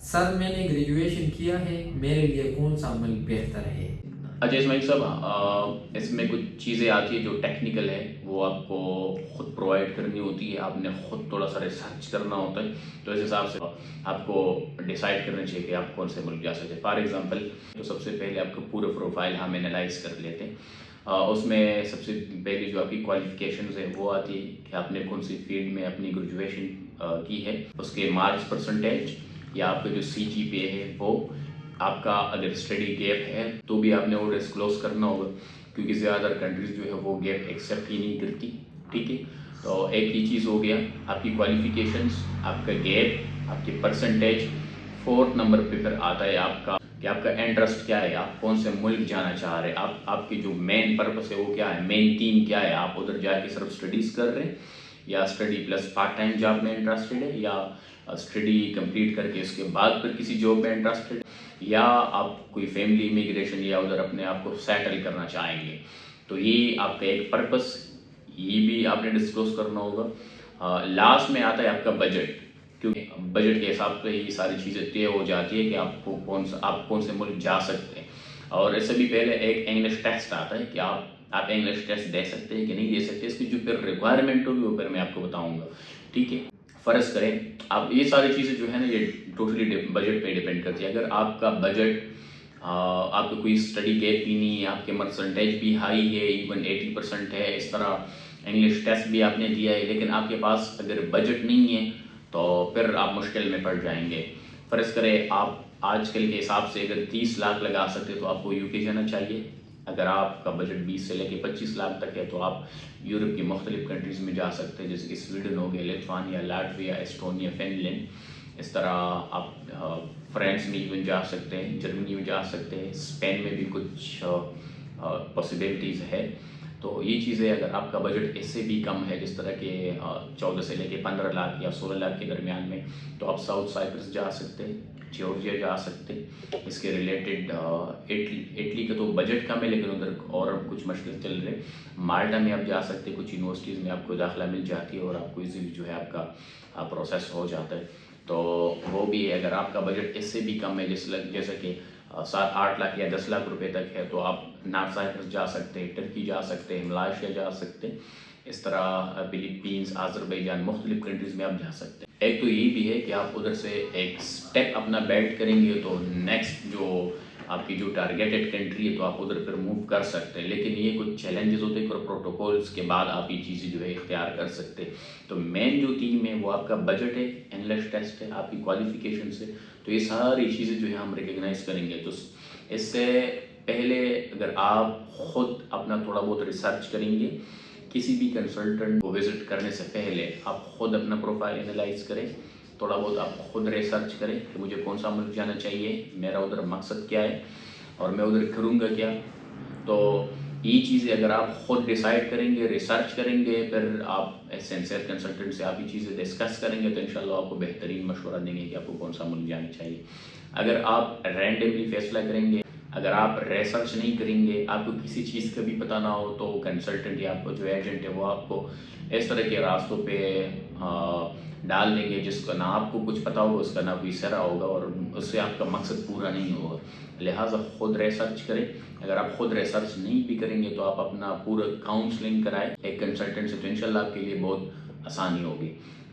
Sir मैंने graduation किया है, मेरे लिए कौन सा अमल बेहतर है? अच्छा इसमाइल साहब, इसमें कुछ चीज़ें आती है जो टेक्निकल है, वो आपको खुद प्रोवाइड करनी होती है। आपने खुद थोड़ा सा रिसर्च करना होता है, तो इस हिसाब से आपको डिसाइड करना चाहिए कि आप कौन से मुल्क जा सकते हैं। फॉर एग्जांपल, तो सबसे पहले आपका पूरा प्रोफाइल हम एनालाइज कर लेते हैं। उसमें सबसे पहले जो आपकी क्वालिफिकेशंस है वो आती है कि आपने कौन सी फील्ड में अपनी ग्रेजुएशन की है, उसके मार्क्स परसेंटेज या आपका जो CGPA है वो, आपका अगर स्टडी गैप है तो भी आपने वो डिस्क्लोज करना होगा, क्योंकि ज़्यादातर कंट्रीज जो है वो गैप एक्सेप्ट ही नहीं करती। ठीक है, तो एक ही चीज़ हो गया, आपकी क्वालिफिकेशंस, आपका गैप, आपके परसेंटेज। फोर्थ नंबर पे फिर आता है आपका कि आपका इंटरेस्ट क्या है, आप कौन से मुल्क जाना चाह रहे हैं, आपकी जो मेन पर्पस है वो क्या है, मेन थीम क्या है, आप उधर जाके सिर्फ स्टडीज़ कर रहे हैं या study plus part time job में इंटरेस्टेड है, या स्टडी कंप्लीट करके इसके बाद फिर किसी जॉब में इंटरेस्टेड है, या आप कोई फैमिली इमिग्रेशन या उधर अपने आप को सेटल करना चाहेंगे। तो ये आपका एक पर्पस, ये भी आपने डिस्क्लोज करना होगा। लास्ट में आता है आपका बजट, क्योंकि बजट के हिसाब से ये सारी चीज़ें तय हो जाती है कि आपको आप कौन से मुल्क जा सकते हैं। और इससे भी पहले एक इंग्लिश टेस्ट आता है कि आप इंग्लिश टेस्ट दे सकते हैं कि नहीं दे सकते। इसकी जो फिर रिक्वायरमेंट होगी वो फिर मैं आपको बताऊंगा। ठीक है, फ़र्ज़ करें आप, ये सारी चीज़ें जो है ना ये टोटली बजट पे डिपेंड करती है। अगर आपका बजट, आपको कोई स्टडी गैप भी नहीं है, आपके परसेंटेज भी हाई है, इवन 80% है, इस तरह इंग्लिश टेस्ट भी आपने दिया है, लेकिन आपके पास अगर बजट नहीं है तो फिर आप मुश्किल में पड़ जाएंगे। फ़र्ज़ करें आप आजकल के हिसाब से अगर 30 लाख लगा सकते तो आपको UK जाना चाहिए। अगर आपका बजट 20 से लेकर 25 लाख तक है तो आप यूरोप की मुख्तलिफ कंट्रीज़ में जा सकते हैं, जैसे कि स्वीडन हो गया, लिथुआनिया, लाटविया, एस्टोनिया, फिनलैंड। इस तरह आप फ्रांस में इवन जा सकते हैं, जर्मनी में जा सकते हैं, स्पेन में भी कुछ पॉसिबिलिटीज़ है। तो ये चीज़ें, अगर आपका बजट इससे भी कम है, जिस तरह के 14 से लेके 15 लाख या 16 लाख के दरमियान में, तो आप साउथ साइप्रस जा सकते हैं, जॉर्जिया जा सकते हैं। इसके रिलेटेड इटली का तो बजट कम है, लेकिन उधर और कुछ मशकिल चल रहे। माल्टा में आप जा सकते हैं, कुछ यूनिवर्सिटीज़ में आपको दाखिला मिल जाती है और आपको इजीली जो है आपका प्रोसेस हो जाता है। तो वो भी है। अगर आपका बजट इससे भी कम है, जैसे कि 7-8 लाख या 10 लाख रुपए तक है, तो आप नॉर्थ साइप्रस जा सकते हैं, टर्की जा सकते हैं, मलाशिया जा सकते हैं। इस तरह फिलीपींस, अज़रबैजान, मुख्तलिफ कंट्रीज़ में आप जा सकते हैं। एक तो ये भी है कि आप उधर से एक स्टेप अपना बैठ करेंगे तो नेक्स्ट जो आपकी जो टारगेटेड कंट्री है तो आप उधर फिर मूव कर सकते हैं। लेकिन ये कुछ चैलेंजेस होते हैं और प्रोटोकॉल्स के बाद आप ये चीज़ें जो है इख्तियार कर सकते हैं। तो मेन जो थीम है वो आपका बजट है, इंग्लिश टेस्ट है, आपकी क्वालिफिकेशन से, तो ये सारी चीज़ें जो है हम रिकग्नाइज करेंगे। तो इससे पहले अगर आप खुद अपना थोड़ा बहुत रिसर्च करेंगे, किसी भी कंसल्टेंट को विज़िट करने से पहले आप खुद अपना प्रोफाइल एनालाइज करें, थोड़ा बहुत आप खुद रिसर्च करें कि मुझे कौन सा मुल्क जाना चाहिए, मेरा उधर मकसद क्या है और मैं उधर करूँगा क्या। तो ये चीज़ें अगर आप खुद डिसाइड करेंगे, रिसर्च करेंगे, फिर आप सिंसियर कंसल्टेंट से आप ये चीज़ें डिस्कस करेंगे, तो इंशाल्लाह आपको बेहतरीन मशवरा देंगे कि आपको कौन सा मुल्क जाना चाहिए। अगर आप रैंडमली फैसला करेंगे, अगर आप रिसर्च नहीं करेंगे, आपको किसी चीज़ का भी पता ना हो, तो कंसल्टेंट या आपको जो एजेंट है वो आपको इस तरह के रास्तों पे डाल देंगे जिसका ना आपको कुछ पता होगा, उसका ना कोई सरा होगा और उससे आपका मकसद पूरा नहीं होगा। लिहाजा खुद रिसर्च करें। अगर आप खुद रिसर्च नहीं भी करेंगे तो आप अपना पूरा काउंसलिंग कराएं एक कंसल्टेंट से, तो इंशाल्लाह आपके लिए बहुत आसानी होगी।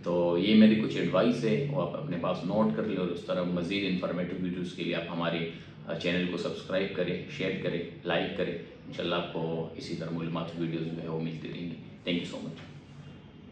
तो ये मेरी कुछ एडवाइस है, वो आप अपने पास नोट कर लें और उस तरह मज़ीद इन्फॉर्मेटिव वीडियोज़ के लिए आप हमारे चैनल को सब्सक्राइब करें, शेयर करें, लाइक करें। इंशाल्लाह आपको इसी तरह मालूमाती वीडियोज़ जो है वो मिलती रहेंगी। Thank you so much.